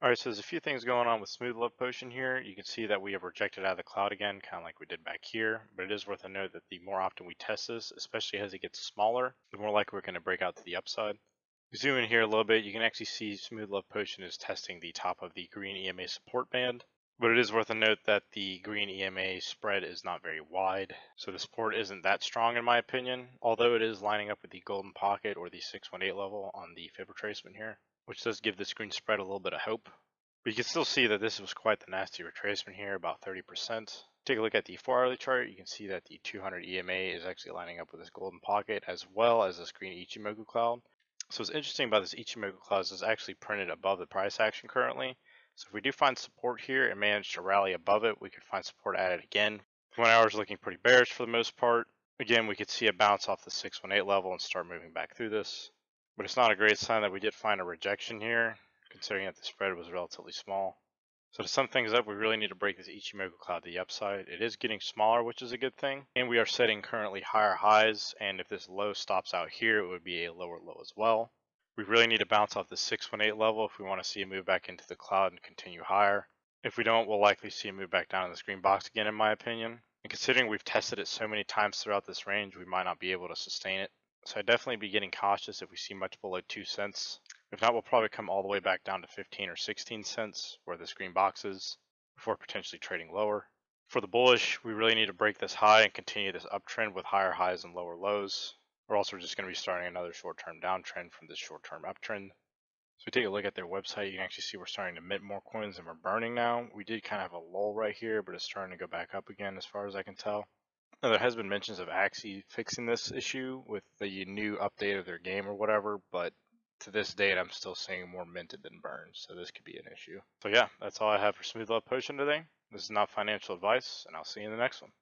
All right, so there's a few things going on with Smooth Love Potion here. You can see that we have rejected out of the cloud again, kind of like we did back here. But it is worth a note that the more often we test this, especially as it gets smaller, the more likely we're going to break out to the upside. Zoom in here a little bit, you can actually see Smooth Love Potion is testing the top of the green EMA support band. But it is worth a note that the green EMA spread is not very wide, so the support isn't that strong in my opinion, although it is lining up with the golden pocket or the 618 level on the fib retracement here, which does give this green spread a little bit of hope. But you can still see that this was quite the nasty retracement here, about 30%. Take a look at the 4-hourly chart, you can see that the 200 EMA is actually lining up with this golden pocket as well as this green Ichimoku cloud. So what's interesting about this Ichimoku cloud is it's actually printed above the price action currently. So if we do find support here and manage to rally above it, we could find support at it again. 1 hour is looking pretty bearish for the most part. Again, we could see a bounce off the 618 level and start moving back through this. But it's not a great sign that we did find a rejection here, considering that the spread was relatively small. So to sum things up, we really need to break this Ichimoku cloud to the upside. It is getting smaller, which is a good thing. And we are setting currently higher highs, and if this low stops out here, it would be a lower low as well. We really need to bounce off the 618 level if we want to see a move back into the cloud and continue higher. If we don't, we'll likely see a move back down in this green box again, in my opinion. And considering we've tested it so many times throughout this range, we might not be able to sustain it. So I'd definitely be getting cautious if we see much below 2 cents. If not, we'll probably come all the way back down to 15 or 16 cents where this green box is before potentially trading lower. For the bullish, we really need to break this high and continue this uptrend with higher highs and lower lows. Or else we're just going to be starting another short-term downtrend from this short-term uptrend. So we take a look at their website, you can actually see we're starting to mint more coins than we're burning now. We did kind of have a lull right here, but it's starting to go back up again as far as I can tell. Now, there has been mentions of Axie fixing this issue with the new update of their game or whatever, but to this date, I'm still seeing more minted than burned, so this could be an issue. So yeah, that's all I have for Smooth Love Potion today. This is not financial advice, and I'll see you in the next one.